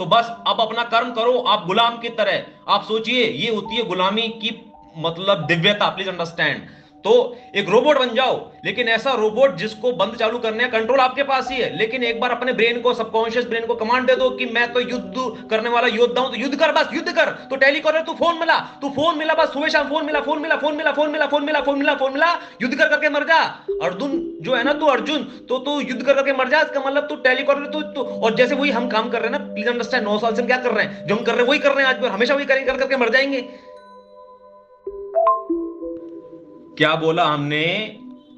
तो बस अब अपना कर्म करो आप गुलाम की तरह। आप सोचिए, ये होती है गुलामी की मतलब दिव्यता, प्लीज अंडरस्टैंड। तो एक रोबोट बन जाओ, लेकिन ऐसा रोबोट जिसको बंद चालू करने का कंट्रोल आपके पास ही है। लेकिन एक बार अपने ब्रेन को, सबकॉन्शियस ब्रेन को कमांड दे दो कि मैं तो युद्ध करने वाला योद्धा हूं, तो युद्ध कर, बस युद्ध कर। तो टेलीकॉलर तू फोन मिला, बस सुबह शाम फोन मिला, फोन मिला, फोन मिला, फोन मिला, फोन मिला, फोन मिला, फोन मिला, युद्ध कर करके मर जा। अर्जुन जो है ना, तू अर्जुन, तो तू युद्ध कर करके मर जा, इसका मतलब तू टेलीकॉलर तू। और जैसे वही हम काम कर रहे हैं ना, प्लीज अंडरस्टैंड, 9 साल से हम क्या कर रहे हैं, जो हम कर रहे हैं वही कर रहे हैं आज भी, हमेशा वही करेंगे, कर करके मर जाएंगे। क्या बोला हमने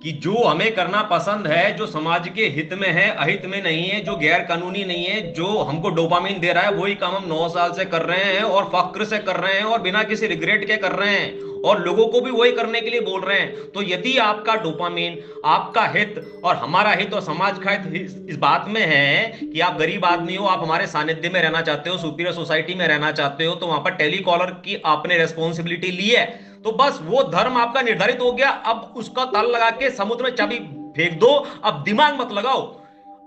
कि जो हमें करना पसंद है, जो समाज के हित में है, अहित में नहीं है, जो गैर कानूनी नहीं है, जो हमको डोपामिन दे रहा है, वही काम हम 9 साल से कर रहे हैं और फक्र से कर रहे हैं और बिना किसी रिग्रेट के कर रहे हैं, और लोगों को भी वही करने के लिए बोल रहे हैं। तो यदि आपका डोपामिन, आपका हित और हमारा हित और समाज का हित इस बात में है कि आप गरीब आदमी हो, आप हमारे सानिध्य में रहना चाहते हो, सुपीरियर सोसाइटी में रहना चाहते हो, तो वहां पर टेलीकॉलर की आपने रेस्पॉन्सिबिलिटी ली है, तो बस वो धर्म आपका निर्धारित हो गया। अब उसका ताल लगा के समुद्र में चाबी फेंक दो, अब दिमाग मत लगाओ,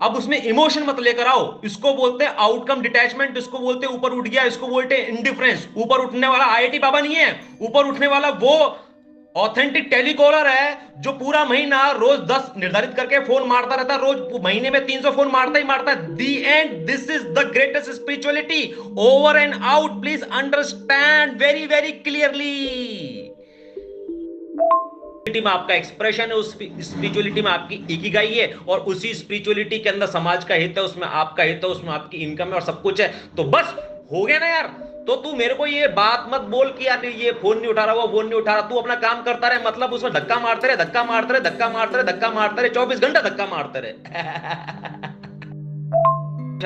अब उसमें इमोशन मत लेकर आओ। इसको बोलते हैं आउटकम डिटैचमेंट, इसको बोलते हैं ऊपर उठ गया, इसको बोलते हैं इंडिफरेंस। ऊपर उठने वाला आईआईटी बाबा नहीं है, ऊपर उठने वाला वो ऑथेंटिक टेलीकॉलर है जो पूरा महीना रोज 10 निर्धारित करके फोन मारता रहता है, रोज महीने में 300 फोन मारता ही मारता है। The end, this is the greatest spirituality, over and out, please understand very very clearly. में आपका एक्सप्रेशन है, उस स्पिरिचुअलिटी में आपकी इकिगाई है, और उसी स्पिरिचुअलिटी के अंदर समाज का हित है, उसमें आपका हित है, उसमें आपकी इनकम है और सब कुछ है। तो बस हो गया ना यार। तो तू मेरे को ये बात मत बोल कि यार ये फोन नहीं उठा रहा, वो फोन नहीं उठा रहा, तू अपना काम करता रहे, मतलब उसमें धक्का मारते रहे, धक्का मारते रहे, धक्का मारते रहे, धक्का मारते रहे, 24 घंटा धक्का मारते रहे।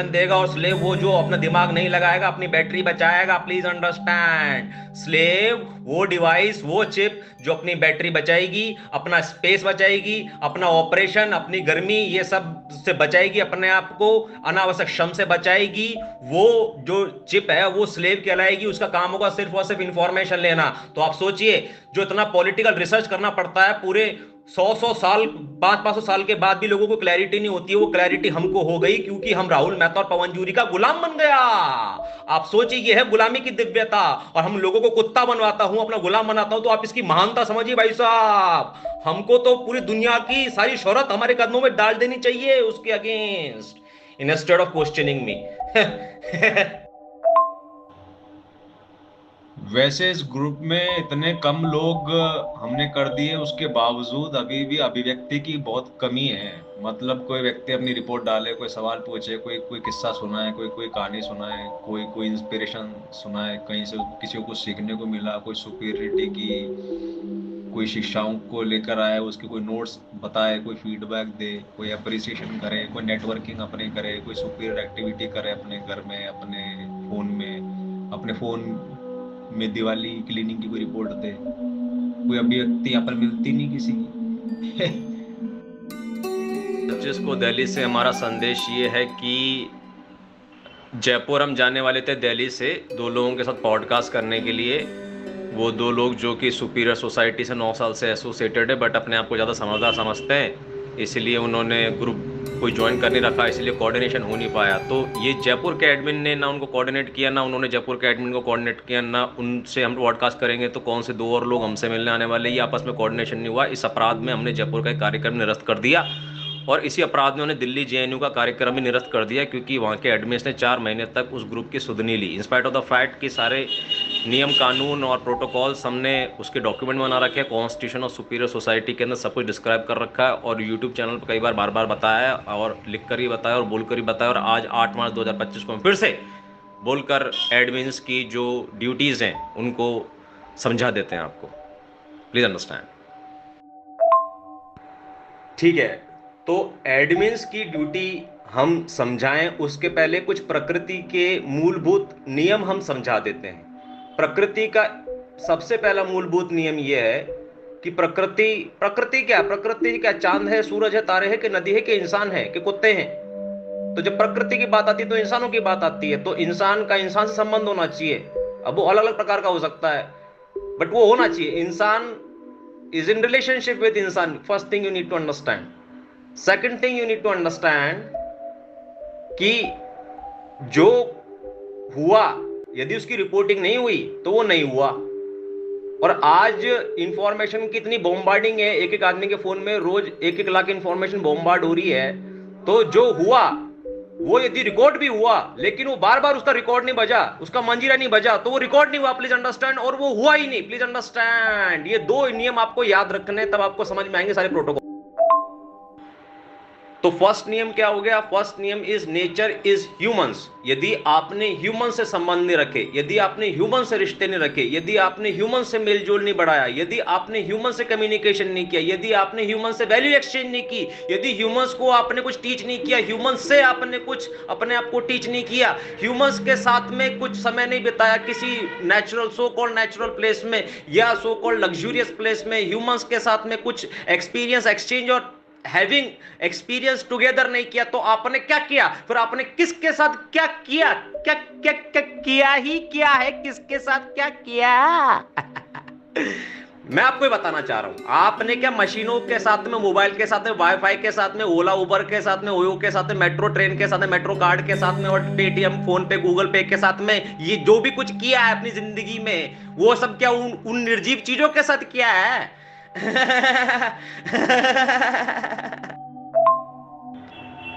देगा और स्लेव वो जो अपना दिमाग नहीं लगाएगा, अपनी बैटरी बचाएगा, प्लीज अंडरस्टैंड। स्लेव वो डिवाइस, वो चिप जो अपनी बैटरी बचाएगी, अपना स्पेस बचाएगी, अपना ऑपरेशन, अपनी गर्मी, ये सब से बचाएगी, अपने आप को अनावश्यक श्रम से बचाएगी। वो जो चिप है वो स्लेव कहलाएगी, उसका काम होगा सिर्फ और सिर्फ इंफॉर्मेशन लेना। तो आप सोचिए, जो इतना पॉलिटिकल रिसर्च करना पड़ता है, पूरे 100 साल, 500 साल के बाद भी लोगों को क्लैरिटी नहीं होती है, वो क्लैरिटी हमको हो गई क्योंकि हम राहुल मेहता और पवन जूरी का गुलाम बन गया। आप सोचिए, ये है गुलामी की दिव्यता। और हम लोगों को कुत्ता बनवाता हूं, अपना गुलाम बनाता हूं, तो आप इसकी महानता समझिए भाई साहब। हमको तो पूरी दुनिया की सारी शोहरत हमारे कदमों में डाल देनी चाहिए उसके against, instead of questioning me. वैसे इस ग्रुप में इतने कम लोग हमने कर दिए, उसके बावजूद अभी भी अभिव्यक्ति की बहुत कमी है। मतलब कोई व्यक्ति अपनी रिपोर्ट डाले, कोई सवाल पूछे, कोई कोई किस्सा सुनाए, कोई कोई कहानी सुनाए, कोई कोई इंस्पिरेशन सुनाए, कहीं से किसी को कुछ सीखने को मिला, कोई सुपीरियरिटी की कोई शिक्षाओं को लेकर आए, उसके कोई नोट्स बताए, कोई फीडबैक दे, कोई अप्रिसिएशन करे, कोई नेटवर्किंग अपने करे, कोई सुपीरियर एक्टिविटी करे अपने घर में, अपने फ़ोन में, अपने फ़ोन में दिवाली क्लीनिंग की कोई रिपोर्ट दे। कोई अभिव्यक्ति यहाँ पर मिलती नहीं किसी की। जिसको दिल्ली से हमारा संदेश ये है कि जयपुर हम जाने वाले थे दिल्ली से 2 लोगों के साथ पॉडकास्ट करने के लिए। वो 2 लोग जो कि सुपीरियर सोसाइटी से 9 साल से एसोसिएटेड है, बट अपने आप को ज़्यादा समझदार समझते हैं, इसलिए उन्होंने ग्रुप कोई ज्वाइन कर नहीं रखा, इसलिए कोऑर्डिनेशन हो नहीं पाया। तो ये जयपुर के एडमिन ने ना उनको कोऑर्डिनेट किया, ना उन्होंने जयपुर के एडमिन को कोऑर्डिनेट किया, ना उनसे हम पॉडकास्ट करेंगे तो कौन से 2 और लोग हमसे मिलने आने वाले, ये आपस में कोऑर्डिनेशन नहीं हुआ। इस अपराध में हमने जयपुर का एक कार्यक्रम निरस्त कर दिया, और इसी अपराध में उन्होंने दिल्ली जेएनयू का कार्यक्रम भी निरस्त कर दिया, क्योंकि वहाँ के एडमिन्स ने 4 महीने तक उस ग्रुप की सुधनी ली। इंस्पाइट ऑफ द फैक्ट कि सारे नियम कानून और प्रोटोकॉल्स हमने उसके डॉक्यूमेंट बना रखे हैं, कॉन्स्टिट्यूशन ऑफ सुपीरियर सोसाइटी के अंदर सब कुछ डिस्क्राइब कर रखा है, और यूट्यूब चैनल पर कई बार बार बताया है, और लिख कर ही बताया और बोल कर ही बताया। और आज 8 मार्च 2025 को हम फिर से बोलकर एडमिन्स की जो ड्यूटीज़ हैं उनको समझा देते हैं आपको, प्लीज़ अंडरस्टैंड। ठीक है, तो एडमिन्स की ड्यूटी हम समझाएं, उसके पहले कुछ प्रकृति के मूलभूत नियम हम समझा देते हैं। प्रकृति का सबसे पहला मूलभूत नियम यह है कि प्रकृति क्या, प्रकृति क्या चांद है, सूरज है, तारे हैं, कि नदी है, कि इंसान है, कि कुत्ते हैं। तो जब प्रकृति की बात आती है तो इंसानों की बात आती है, तो इंसान का इंसान से संबंध होना चाहिए। अब वो अलग अलग प्रकार का हो सकता है, बट वो होना चाहिए। इंसान is in relationship with insan. First thing you need to understand. Second thing you need to understand कि जो हुआ, यदि उसकी रिपोर्टिंग नहीं हुई तो वो नहीं हुआ। और आज इंफॉर्मेशन की इतनी बॉम्बार्डिंग है, एक एक आदमी के फोन में रोज 1-1 लाख इंफॉर्मेशन बॉम्बार्ड हो रही है, तो जो हुआ वो यदि रिकॉर्ड भी हुआ लेकिन वो बार बार उसका रिकॉर्ड नहीं बजा, उसका मंजीरा नहीं बजा, तो वो रिकॉर्ड नहीं हुआ, प्लीज अंडरस्टैंड, और वो हुआ ही नहीं, प्लीज अंडरस्टैंड। ये दो नियम आपको याद रखने, तब आपको समझ में आएंगे सारे प्रोटोकॉल। तो फर्स्ट नियम क्या हो गया? फर्स्ट नियम इज नेचर इज ह्यूमंस। यदि आपने ह्यूमन से संबंध नहीं रखे, यदि आपने ह्यूमन से रिश्ते नहीं रखे, यदि आपने ह्यूमन से मेलजोल नहीं बढ़ाया, यदि आपने ह्यूमन से कम्युनिकेशन नहीं किया, यदि आपने ह्यूमन से वैल्यू एक्सचेंज नहीं की, यदि ह्यूमंस को आपने कुछ टीच नहीं किया, ह्यूमंस से आपने कुछ अपने आप को टीच नहीं किया, ह्यूमंस के साथ में कुछ समय नहीं बिताया किसी natural so called natural place में या सो कॉल्ड लग्जूरियस प्लेस में, ह्यूमंस के साथ में कुछ एक्सपीरियंस एक्सचेंज और हैविंग एक्सपीरियंस टुगेदर नहीं किया, तो आपने क्या किया? फिर आपने किसके साथ क्या किया? क्या क्या क्या किया ही क्या है? किसके साथ क्या किया? मैं आपको ये बताना चाह रहा हूं, आपने क्या मशीनों के साथ में, मोबाइल के साथ में, वाईफाई के साथ में, ओला उबर के साथ में, ओयो के साथ में, मेट्रो ट्रेन के साथ में, मेट्रो कार्ड के साथ में, और पेटीएम, फोन पे, गूगल पे के साथ में, ये जो भी कुछ किया है अपनी जिंदगी में, वो सब क्या उन निर्जीव चीजों के साथ किया है?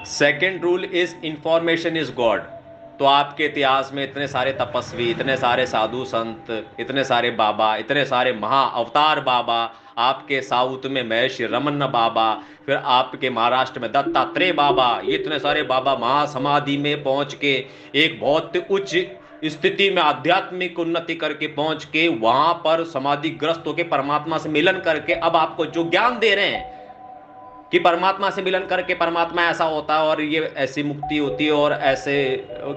Second rule is information is God. तो आपके इतिहास में इतने सारे तपस्वी, इतने सारे साधु संत, इतने सारे बाबा, इतने सारे महा अवतार बाबा, आपके साउथ में महर्षि रमन बाबा, फिर आपके महाराष्ट्र में दत्तात्रेय बाबा, ये इतने सारे बाबा महासमाधि में पहुंच के एक बहुत उच्च स्थिति में आध्यात्मिक उन्नति करके पहुंच के वहां पर समाधिग्रस्त होकर परमात्मा से मिलन करके अब आपको जो ज्ञान दे रहे हैं कि परमात्मा से मिलन करके परमात्मा ऐसा होता है और ये ऐसी मुक्ति होती है और ऐसे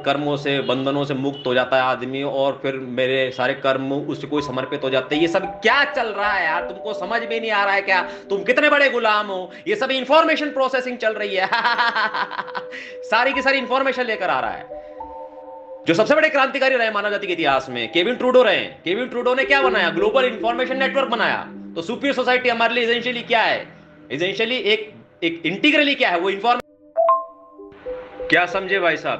कर्मों से, बंधनों से मुक्त हो जाता है आदमी, और फिर मेरे सारे कर्म उसको समर्पित हो जाते हैं। ये सब क्या चल रहा है यार? तुमको समझ में नहीं आ रहा है क्या? तुम कितने बड़े गुलाम हो? ये सब इंफॉर्मेशन प्रोसेसिंग चल रही है। सारी की सारी इंफॉर्मेशन लेकर आ रहा है। जो सबसे बड़े क्रांतिकारी रहे मानव जाति के इतिहास में केविन ट्रूडो रहे। केविन ट्रूडो ने क्या बनाया? ग्लोबल इंफॉर्मेशन नेटवर्क बनाया। तो सुपीरियर सोसाइटी हमारे लिए एसेंशियली क्या है? एसेंशियली एक इंटीग्रली क्या है? वो इंफॉर्मेशन। क्या समझे भाई साहब?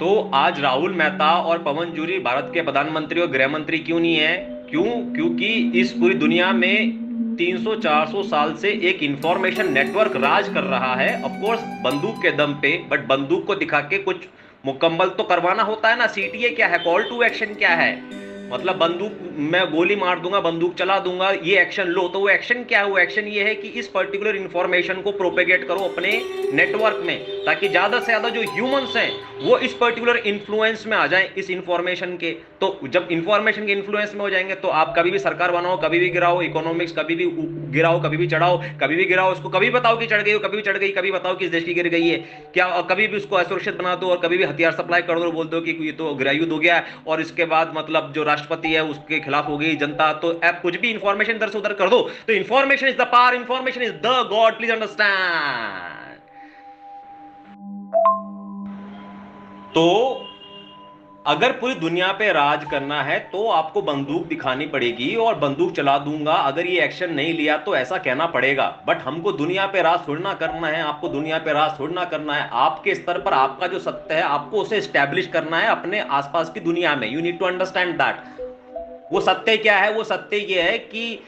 तो आज राहुल मेहता और पवन जूरी भारत के प्रधानमंत्री और गृह मंत्री क्यों नहीं है? क्यों? क्योंकि इस पूरी दुनिया में 300-400 साल से एक इंफॉर्मेशन नेटवर्क राज कर रहा है। ऑफ कोर्स बंदूक के दम पे, बट बंदूक को दिखा के कुछ मुकम्मल तो करवाना होता है ना। सीटीए क्या है? कॉल टू एक्शन क्या है? मतलब बंदूक, मैं गोली मार दूंगा, बंदूक चला दूंगा, ये एक्शन लो। तो वो एक्शन क्या है? वो एक्शन ये है कि इस पर्टिकुलर इंफॉर्मेशन को प्रोपेगेट करो अपने नेटवर्क में, ताकि ज्यादा से ज्यादा जो ह्यूमंस हैं वो इस पर्टिकुलर इन्फ्लुएंस में आ जाएं इस इंफॉर्मेशन के। तो जब इंफॉर्मेशन के इन्फ्लुएंस में हो जाएंगे तो आप कभी भी सरकार बनाओ, कभी भी गिराओ, इकोनॉमिक्स कभी भी गिराओ, कभी भी चढ़ाओ, कभी भी गिराओ, उसको कभी बताओ कि चढ़ गई हो, कभी भी चढ़ गई, कभी बताओ किस देश की गिर गई है क्या, कभी भी उसको असुरक्षित बना दो और कभी भी हथियार सप्लाई कर दो, बोल दो कि ये तो गृहयुद्ध हो गया, और इसके बाद मतलब जो राष्ट्रपति है उसके खिलाफ हो गई जनता। तो आप कुछ भी इंफॉर्मेशन इधर से उधर कर दो। तो information is the power, information is the God, please understand. तो अगर पूरी दुनिया पे राज करना है तो आपको बंदूक दिखानी पड़ेगी और बंदूक चला दूंगा, अगर ये एक्शन नहीं लिया तो ऐसा कहना पड़ेगा। बट हमको दुनिया पे राज छोड़ना करना है, आपको दुनिया पे राज छोड़ना करना है। आपके स्तर पर आपका जो सत्य है आपको उसे एस्टैब्लिश करना है अपने आसपास की दुनिया में। You need to understand that. वो सत्य क्या है? वो सत्य ये है कि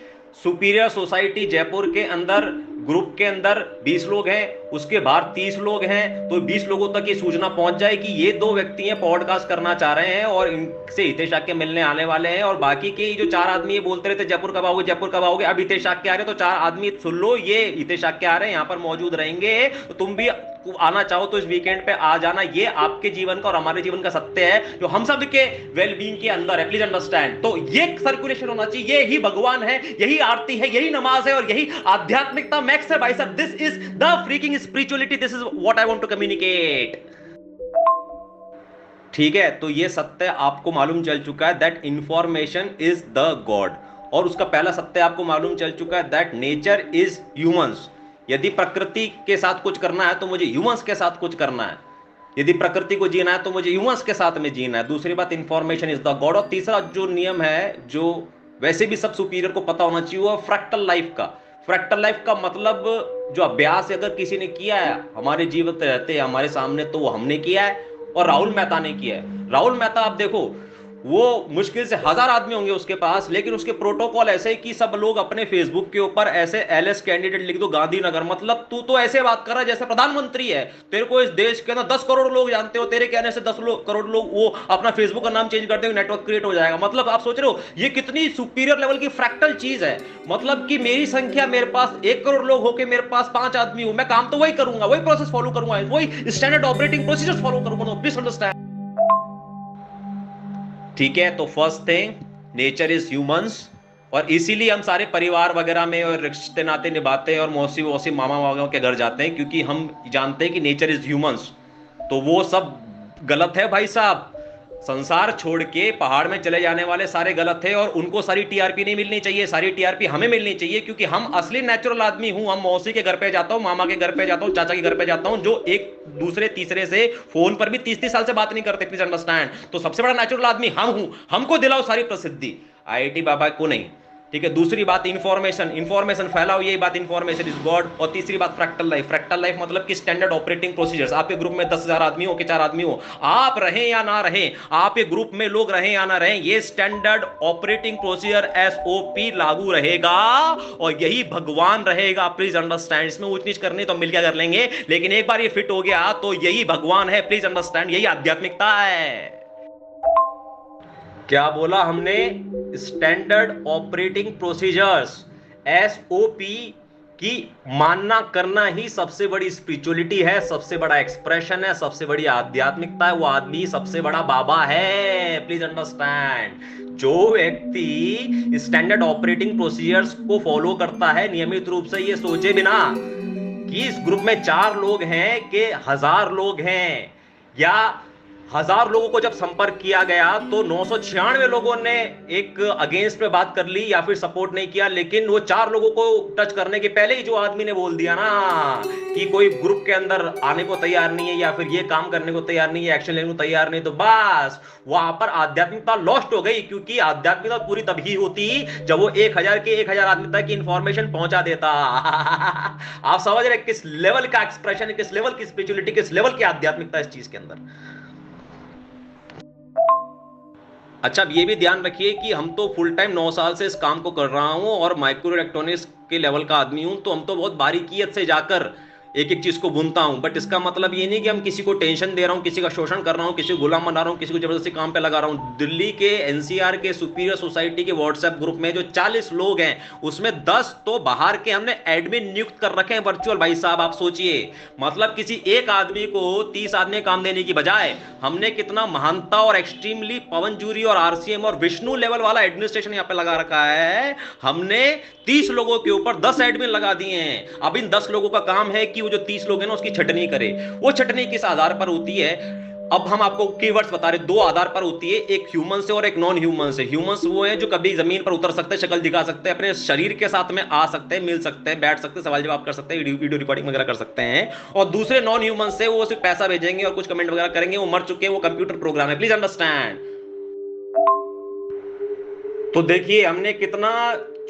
सुपीरियर सोसाइटी जयपुर के अंदर ग्रुप के अंदर 20 लोग हैं, उसके बाहर 30 लोग हैं, तो 20 लोगों तक ये सूचना पहुंच जाए कि ये 2 व्यक्ति हैं, पॉडकास्ट करना चाह रहे हैं और इनसे हितेश शाक्य मिलने आने वाले हैं। और बाकी के जो 4 आदमी ये बोलते रहते जयपुर कब आओगे, जयपुर कब आओगे, अब हितेश शाक्य आ रहे, तो 4 आदमी सुन लो, ये हितेश शाक्य आ रहे हैं, यहाँ पर मौजूद रहेंगे, तो तुम भी आना चाहो तो इस वीकेंड पे आ जाना। ये आपके जीवन का और हमारे जीवन का सत्य है जो हम सब के वेलबींग के अंदर है, प्लीज अंडरस्टैंड। तो ये सर्कुलेशन होना चाहिए, यही भगवान है, यही आरती है, यही नमाज है और यही आध्यात्मिकता मैक्स है भाई साहब। This is the freaking spirituality, this is what I want to communicate. ठीक है, तो ये सत्य आपको मालूम चल चुका है that information is the God, और उसका पहला सत्य आपको मालूम चल चुका है दैट नेचर इज ह्यूमंस। यदि प्रकृति के साथ कुछ करना है तो मुझे ह्यूमंस के साथ कुछ करना है, यदि प्रकृति को जीना है तो मुझे ह्यूमंस के साथ में जीना है। दूसरी बात, इंफॉर्मेशन इज द गॉड। और तीसरा जो नियम है जो वैसे भी सब सुपीरियर को पता होना चाहिए, वो फ्रैक्टल लाइफ का। फ्रैक्टल लाइफ का मतलब जो अभ्यास अगर किसी ने किया है हमारे जीवन रहते हमारे सामने, तो वो हमने किया है, और राहुल मेहता ने किया है। राहुल मेहता आप देखो, वो मुश्किल से 1000 आदमी होंगे उसके पास, लेकिन उसके प्रोटोकॉल ऐसे कि सब लोग अपने फेसबुक के ऊपर ऐसे एलएस कैंडिडेट लिख दो गांधीनगर, मतलब तू तो ऐसे बात कर रहा है जैसे प्रधानमंत्री है। तेरे को इस देश के अंदर 10 करोड़ लोग जानते हो, तेरे कहने से 10 करोड़ लोग वो अपना फेसबुक का नाम चेंज कर देंगे, नेटवर्क क्रिएट हो जाएगा। मतलब आप सोच रहे हो ये कितनी सुपीरियर लेवल की फ्रैक्टल चीज है। मतलब कि मेरी संख्या, मेरे पास 1 करोड़ लोग होके मेरे पास 5 आदमी हो, मैं काम तो वही करूंगा, वही प्रोसेस फॉलो करूंगा, वही स्टैंडर्ड ऑपरेटिंग प्रोसीजर फॉलो करूंगा। Please understand. ठीक है, तो first thing, nature is humans, और इसीलिए हम सारे परिवार वगैरह में और रिश्ते नाते निभाते हैं और मौसी वौसी मामा वामा के घर जाते हैं, क्योंकि हम जानते हैं कि नेचर इज ह्यूमंस। तो वो सब गलत है भाई साहब। संसार छोड़ के पहाड़ में चले जाने वाले सारे गलत है, और उनको सारी टीआरपी नहीं मिलनी चाहिए, सारी टीआरपी हमें मिलनी चाहिए, क्योंकि हम असली नेचुरल आदमी हूं। हम मौसी के घर पे जाता हूं, मामा के घर पे जाता हूं, चाचा के घर पे जाता हूं, जो एक दूसरे तीसरे से फोन पर भी 30-30 साल से बात नहीं करते। Please understand. तो सबसे बड़ा नेचुरल आदमी हम हूं, हमको दिलाओ सारी प्रसिद्धि, आईआईटी बाबा को नहीं। ठीक है, दूसरी बात इंफॉर्मेशन, इंफॉर्मेशन फैलाओ, यही बात, इंफॉर्मेशन इज गॉड। और तीसरी बात फ्रैक्टल लाइफ, फ्रैक्टल लाइफ मतलब कि स्टैंडर्ड ऑपरेटिंग प्रोसीजर्स। आपके ग्रुप में 10,000 आदमी हो कि 4 आदमी हो, आप रहें या ना रहें, आपके ग्रुप में लोग रहें या ना रहें, ये स्टैंडर्ड ऑपरेटिंग प्रोसीजर एसओपी लागू रहेगा, और यही भगवान रहेगा। Please understand. इसमें ऊंच नीच करनी तो मिलकर कर लेंगे, लेकिन एक बार ये फिट हो गया तो यही भगवान है। प्लीज अंडरस्टैंड, यही आध्यात्मिकता है। क्या बोला हमने? स्टैंडर्ड ऑपरेटिंग प्रोसीजर्स, एसओपी की मानना करना ही सबसे बड़ी स्पिरिचुअलिटी है, सबसे बड़ा एक्सप्रेशन है, सबसे बड़ी आध्यात्मिकता है। वो आदमी सबसे बड़ा बाबा है। Please understand. जो व्यक्ति स्टैंडर्ड ऑपरेटिंग प्रोसीजर्स को फॉलो करता है नियमित रूप से, ये सोचे बिना कि इस ग्रुप में 4 लोग हैं कि 1000 लोग हैं, या 1000 लोगों को जब संपर्क किया गया तो 996 लोगों ने एक अगेंस्ट में बात कर ली या फिर सपोर्ट नहीं किया, लेकिन वो 4 लोगों को टच करने के पहले ही जो आदमी ने बोल दिया ना कि कोई ग्रुप के अंदर आने को तैयार नहीं है, या फिर ये काम करने को तैयार नहीं है, एक्शन लेने को तैयार नहीं, तो बस वहां पर आध्यात्मिकता लॉस्ट हो गई। क्योंकि आध्यात्मिकता पूरी तभी होती जब वो 1000 के 1000 आदमी तक की इंफॉर्मेशन पहुंचा देता। आप समझ रहे किस लेवल का एक्सप्रेशन है, किस लेवल की स्पिरिचुअलिटी, किस लेवल की आध्यात्मिकता इस चीज के अंदर। अच्छा, अब ये भी ध्यान रखिए कि हम तो फुल टाइम 9 साल से इस काम को कर रहा हूं और माइक्रो इलेक्ट्रॉनिक्स के लेवल का आदमी हूं, तो हम तो बहुत बारीकियत से जाकर एक एक चीज को बुनता हूं। बट इसका मतलब ये नहीं कि हम किसी को टेंशन दे रहा हूं, किसी का शोषण कर रहा हूं, किसी को गुलाम बना रहा हूं, किसी को जबरदस्ती काम पे लगा रहा हूं। दिल्ली के एनसीआर के सुपीरियर सोसाइटी के व्हाट्सएप ग्रुप में जो 40 लोग हैं, उसमें 10 तो बाहर के हमने एडमिन नियुक्त कर रखे हैं वर्चुअल। भाई साहब आप सोचिए, मतलब किसी एक आदमी को 30 आदमी काम देने की बजाय हमने कितना महानता और एक्सट्रीमली पवन जूरी और आरसीएम और विष्णु लेवल वाला एडमिनिस्ट्रेशन यहां पे लगा रखा है। हमने 30 लोगों के ऊपर 10 एडमिन लगा दिए हैं। अब इन 10 लोगों का काम है कि वो जो 30 लोग हैं ना उसकी छटनी करे। वो छटनी किस आधार पर होती है? अब हम आपको कीवर्ड्स बता रहे, 2 आधार पर होती है, एक ह्यूमन से और एक नॉन ह्यूमन से। ह्यूमंस वो हैं जो कभी जमीन पर उतर सकते हैं, शक्ल दिखा सकते हैं, अपने शरीर के साथ में आ सकते हैं, मिल सकते हैं, बैठ सकते हैं, सवाल जवाब कर सकते हैं, वीडियो रिकॉर्डिंग वगैरह कर सकते हैं। और दूसरे नॉन ह्यूमन से वो सिर्फ पैसा भेजेंगे और कुछ कमेंट वगैरह करेंगे, वो मर चुके हैं, वो कंप्यूटर प्रोग्राम है। Please understand. तो देखिए हमने कितना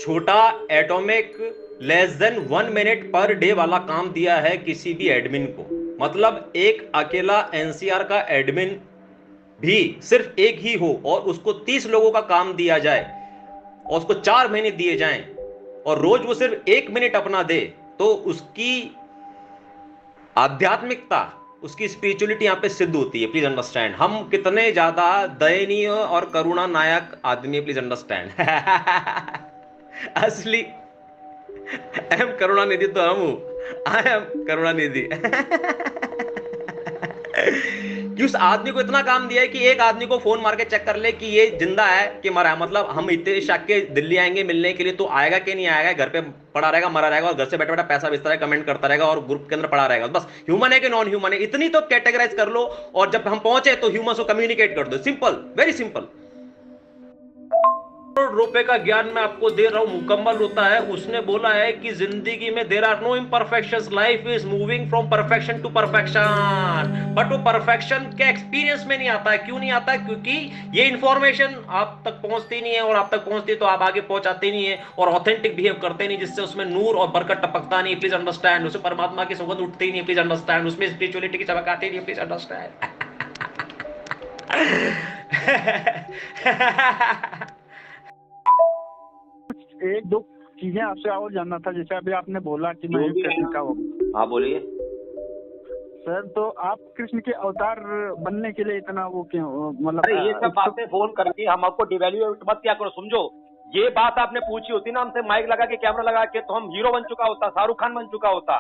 छोटा atomic less than 1 minute per day वाला काम दिया है किसी भी एडमिन को। मतलब एक अकेला एनसीआर का एडमिन भी सिर्फ एक ही हो और उसको 30 लोगों का काम दिया जाए और उसको 4 महीने दिए जाएं और रोज वो सिर्फ 1 मिनट अपना दे, तो उसकी आध्यात्मिकता, उसकी स्पिरिचुअलिटी यहां पे सिद्ध होती है। Please understand. हम कितने ज्यादा दयनीय और करुणा नायक आदमी है। Please understand. असली एम करुणानिधि तो हम हूं। I am Karunanidhi. कि उस आदमी को इतना काम दिया है कि एक आदमी को फोन मार के चेक कर ले कि ये जिंदा है कि मरा है। मतलब हम इतने शक के दिल्ली आएंगे मिलने के लिए, तो आएगा कि नहीं आएगा, घर पे पड़ा रहेगा, मरा रहेगा, और घर से बैठा बैठा पैसा भेजता रहेगा, कमेंट करता रहेगा और ग्रुप के अंदर पड़ा रहेगा। बस ह्यूमन है कि नॉन ह्यूमन है, इतनी तो कैटेगराइज कर लो, और जब हम पहुंचे तो ह्यूमन को कम्युनिकेट कर दो। Simple, very simple. करोड़ रुपए का ज्ञान मैं आपको दे रहा हूं, मुकम्मल होता है। उसने बोला है कि जिंदगी में there are no imperfections, life is moving from perfection to perfection. But वो परफेक्शन के एक्सपीरियंस में नहीं आता है। क्यों नहीं आता है? क्योंकि ये इंफॉर्मेशन आप तक पहुंचती नहीं है, और आप तक पहुंचती तो आप आगे पहुंचाते नहीं है और ऑथेंटिक बिहेव करते नहीं, जिससे उसमें नूर और बरकत टपकता नहीं। Please understand. उसमें परमात्मा की सुगंध उठती नहीं। Please understand. उसमें स्पिरिचुअलिटी की चमक आती नहीं। Please understand. एक दो चीजें आपसे और जानना था, जैसे अभी आपने बोला कि मैं जो भी कृष्ण का हूँ। हाँ बोलिए। सर तो आप कृष्ण के अवतार बनने के लिए इतना वो क्यों, मतलब अरे ये सब बातें फोन करके हम आपको डिवैल्यूएट मत क्या करो, समझो। ये बात आपने पूछी होती ना हमसे माइक लगा के कैमरा लगा के, तो हम हीरो बन चुका होता, शाहरुख खान बन चुका होता।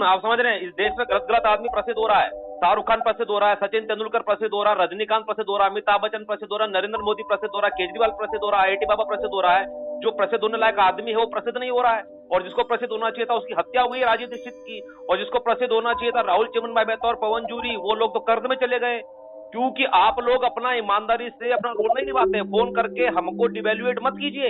आप समझ रहे हैं, इस देश में गलत गलत आदमी प्रसिद्ध हो रहा है। शाहरुख खान प्रसिद्ध हो रहा है, सचिन तेंदुलकर प्रसिद्ध हो रहा है, रजनीकांत प्रसिद्ध हो रहा है, अमिताभ बच्चन प्रसिद्ध हो रहा है, नरेंद्र मोदी प्रसिद्ध हो रहा है, केजरीवाल प्रसिद्ध हो रहा है, आईटी बाबा प्रसिद्ध हो रहा है। जो प्रसिद्ध होने लायक आदमी है वो प्रसिद्ध नहीं हो रहा है, और जिसको प्रसिद्ध होना चाहिए था उसकी हत्या हुई है राजीव दीक्षित की, और जिसको प्रसिद्ध होना चाहिए था राहुल चिमनभाई मेहता और पवन जूरी, वो लोग तो कर्ज में चले गए, क्योंकि आप लोग अपना ईमानदारी से अपना रोल नहीं निभाते। फोन करके हमको डिवैल्यूएट मत कीजिए,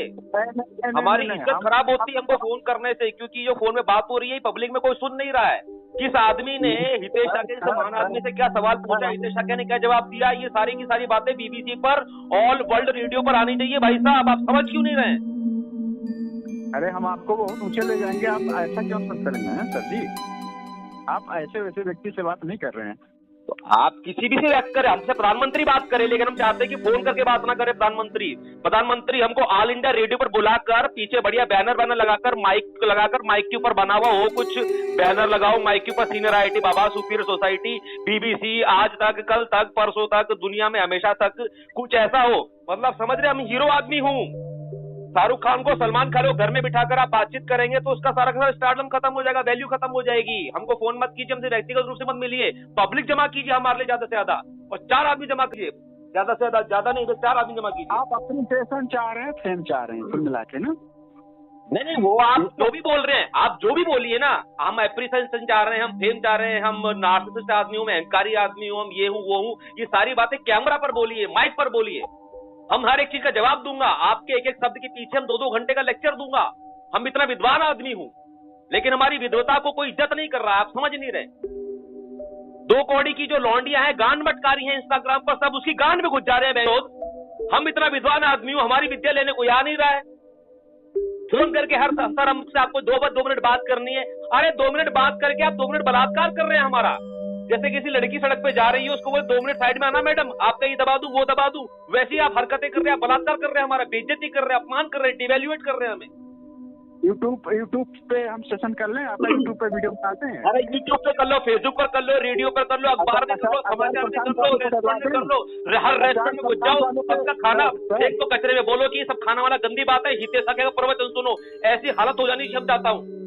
हमारी इज्जत खराब होती है हमको फोन करने से, क्योंकि जो फोन में बात हो रही है पब्लिक में कोई सुन नहीं रहा है। किस आदमी ने हितेश शाक्य जैसे महान आदमी से क्या सवाल पूछा, हितेश शाक्य ने क्या जवाब दिया, ये सारी की सारी बातें बीबीसी पर, ऑल वर्ल्ड रेडियो पर आनी चाहिए। भाई साहब आप समझ क्यों नहीं रहे? अरे हम आपको बहुत ऊंचे ले जाएंगे, आप ऐसा क्यों सब कर रहे हैं सर जी? आप ऐसे वैसे व्यक्ति से बात नहीं कर रहे हैं। तो आप किसी भी से बात करें, हमसे प्रधानमंत्री बात करें, लेकिन हम चाहते हैं कि फोन करके बात ना करें। प्रधानमंत्री हमको ऑल इंडिया रेडियो पर बुलाकर पीछे बढ़िया बैनर लगाकर माइक के ऊपर बना हुआ हो, कुछ बैनर लगाओ माइक के ऊपर, senior IT Baba, superior society, BBC, आज तक, कल तक, परसों तक, दुनिया में हमेशा तक, कुछ ऐसा हो। मतलब समझ रहे, हम हीरो आदमी हूँ। शाहरुख खान को, सलमान खान को घर में बिठाकर आप बातचीत करेंगे तो उसका सारा का सारा स्टारडम खत्म हो जाएगा, वैल्यू खत्म हो जाएगी। हमको फोन मत कीजिए, हमसे व्यक्तिगत रूप से मत मिलिए, पब्लिक जमा कीजिए हमारे लिए ज्यादा से ज्यादा, और 4 आदमी जमा कीजिए, ज्यादा से ज्यादा नहीं तो 4 आदमी जमा कीजिए। आप अप्रिसिएशन चाह रहे हैं, फेम चाह रहे हैं, कुल मिला के ना? नहीं, वो आप जो भी बोल रहे हैं, आप जो भी बोलिए ना, हम एप्रिसिएशन चाह रहे हैं, हम फेम चाह रहे हैं, हम नार्सिसिस्ट आदमी हूँ, मैं अहंकारी आदमी हूँ, हम ये हूँ वो हूँ, ये सारी बातें कैमरा पर बोलिए, माइक पर बोलिए, हम हर एक चीज का जवाब दूंगा। आपके एक एक शब्द के पीछे हम 2-2 घंटे का लेक्चर दूंगा। हम इतना विद्वान आदमी हूं, लेकिन हमारी विद्वता को कोई इज्जत नहीं कर रहा, आप समझ नहीं रहे। 2 कौड़ी की जो लौंडियां हैं, गांड मटकारी हैं इंस्टाग्राम पर, सब उसकी गांड में घुस जा रहे हैं बेरोज। हम इतना विद्वान आदमी हूं, हमारी विद्या लेने को आ नहीं रहा है। फोन करके हर सर हमसे आपको 2 मिनट बात करनी है। अरे 2 मिनट बात करके आप 2 मिनट बलात्कार कर रहे हैं हमारा। जैसे किसी लड़की सड़क पे जा रही है, उसको बोले 2 मिनट साइड में आना मैडम, आपका ये दबा दूं वो दबा दूं, वैसे ही आप हरकतें कर रहे हैं, आप बलात्कार कर रहे हैं, हमारा बेइज्जती कर रहे हैं, अपमान कर रहे हैं, डिवैल्यूएट कर रहे हैं हमें। यूट्यूब पे हम सेशन कर लें, आप यूट्यूब पे वीडियो बनाते हैं? अरे यूट्यूब पे कर लो, फेसबुक पर कर लो, रेडियो पर कर लो, अखबार में कर लो, समाचार में कर लो, रेस्टोरेंट में कर लो, हर रेस्टोरेंट में घुस जाओ, सबका खाना एक तो कचरे में बोलो कि ये सब खाना वाला गंदी बात है, हितेश शाक्य का प्रवचन सुनो, ऐसी हालत हो जानी चाहिए। हम चाहता हूँ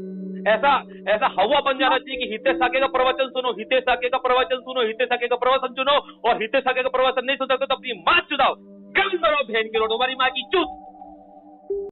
ऐसा हवा बन जाना चाहिए कि हितेश शाक्य का प्रवचन सुनो, हितेश शाक्य का प्रवचन सुनो, हितेश शाक्य का प्रवचन सुनो, और हितेश शाक्य का प्रवचन नहीं सुन सकते तो अपनी मां चुदाओ, गंद करो बहन की रोड, हमारी माँ की चूत।